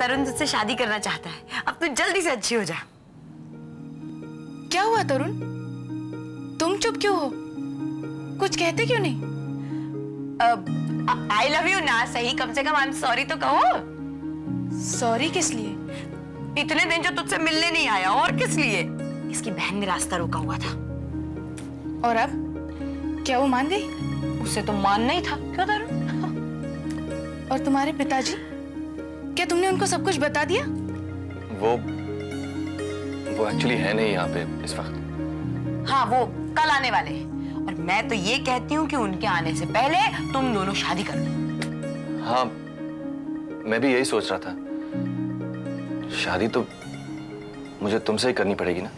तरुण तुझसे शादी करना चाहता है। अब तू जल्दी से अच्छी हो जा। क्या हुआ तरुण, तुम चुप क्यों हो? कुछ कहते क्यों नहीं? आई लव यू ना सही, कम से कम आई एम सॉरी तो कहो। सॉरी किस लिए? इतने दिन जो तुझसे मिलने नहीं आया, और किस लिए? इसकी बहन ने रास्ता रोका हुआ था। और अब क्या वो मान गई? उसे तो मानना ही था। क्यों तरुण? और तुम्हारे पिताजी, क्या तुमने उनको सब कुछ बता दिया? वो एक्चुअली है नहीं यहाँ पे इस वक्त। हाँ, वो कल आने वाले हैं। और मैं तो ये कहती हूँ कि उनके आने से पहले तुम दोनों शादी कर लो। हाँ, मैं भी यही सोच रहा था। शादी तो मुझे तुमसे ही करनी पड़ेगी ना।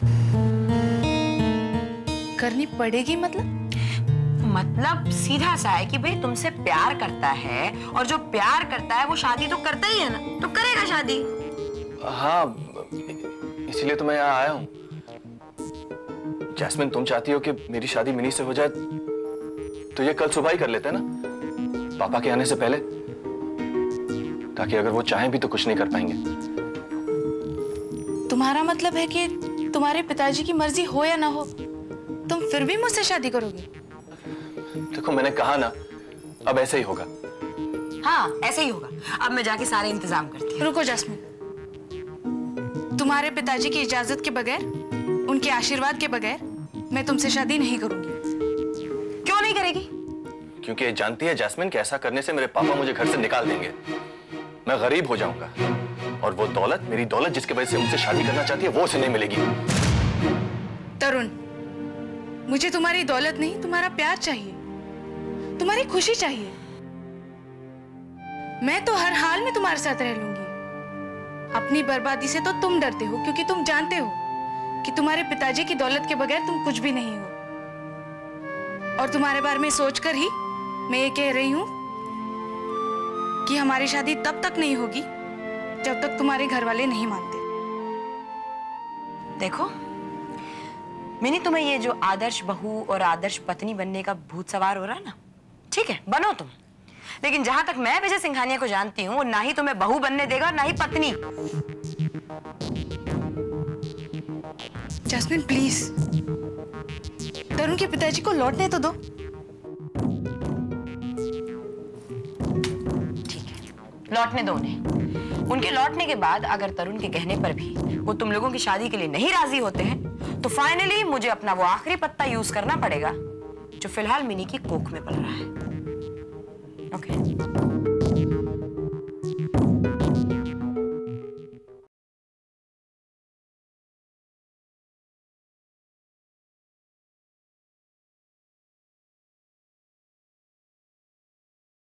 करनी पड़ेगी मतलब सीधा सा है कि भाई तुमसे प्यार करता है, और जो प्यार करता है वो शादी तो करता ही है ना, तो करेगा शादी। हाँ, इसीलिए तो मैं यहाँ आया हूँ। जैस्मिन, तुम चाहती हो कि मेरी शादी मिनी से हो जाए, तो ये कल सुबह ही कर लेते हैं ना, पापा के आने से पहले, ताकि अगर वो चाहें भी तो कुछ नहीं कर पाएंगे। तुम्हारा मतलब है कि तुम्हारे पिताजी की मर्जी हो या ना हो, तुम फिर भी मुझसे शादी करोगे? देखो, मैंने कहा ना, अब ऐसे ही होगा। हाँ, ऐसे ही होगा। अब मैं जाके सारे इंतजाम करती हूँ। रुको जैस्मिन, तुम्हारे पिताजी की इजाजत के बगैर, उनके आशीर्वाद के बगैर मैं तुमसे शादी नहीं करूंगी। क्यों नहीं करेगी? क्योंकि ये जानती है जैस्मिन कि ऐसा करने से मेरे पापा मुझे घर से निकाल देंगे, मैं गरीब हो जाऊंगा, और वो दौलत, मेरी दौलत जिसकी वजह से मुझसे शादी करना चाहती है, वो उसे नहीं मिलेगी। तरुण, मुझे तुम्हारी दौलत नहीं, तुम्हारा प्यार चाहिए, तुम्हारी खुशी चाहिए। मैं तो हर हाल में तुम्हारे साथ रह लूंगी। अपनी बर्बादी से तो तुम डरते हो, क्योंकि तुम जानते हो कि तुम्हारे पिताजी की दौलत के बगैर तुम कुछ भी नहीं हो। और तुम्हारे बारे में सोचकर ही मैं ये कह रही हूं कि हमारी शादी तब तक नहीं होगी जब तक तुम्हारे घर वाले नहीं मानते। देखो मिनी, तुम्हें ये जो आदर्श बहू और आदर्श पत्नी बनने का भूत सवार हो रहा है ना, ठीक है, बनो तुम। लेकिन जहां तक मैं विजय सिंघानिया को जानती हूँ, वो ना ही तुम्हें बहू बनने देगा, ना ही पत्नी। जैस्मिन प्लीज, तरुण के पिताजी को लौटने तो दो। ठीक है, लौटने दो उन्हें। उनके लौटने के बाद अगर तरुण के कहने पर भी वो तुम लोगों की शादी के लिए नहीं राजी होते हैं, तो फाइनली मुझे अपना वो आखिरी पत्ता यूज करना पड़ेगा जो फिलहाल मिनी की कोख में पल रहा है। ओके?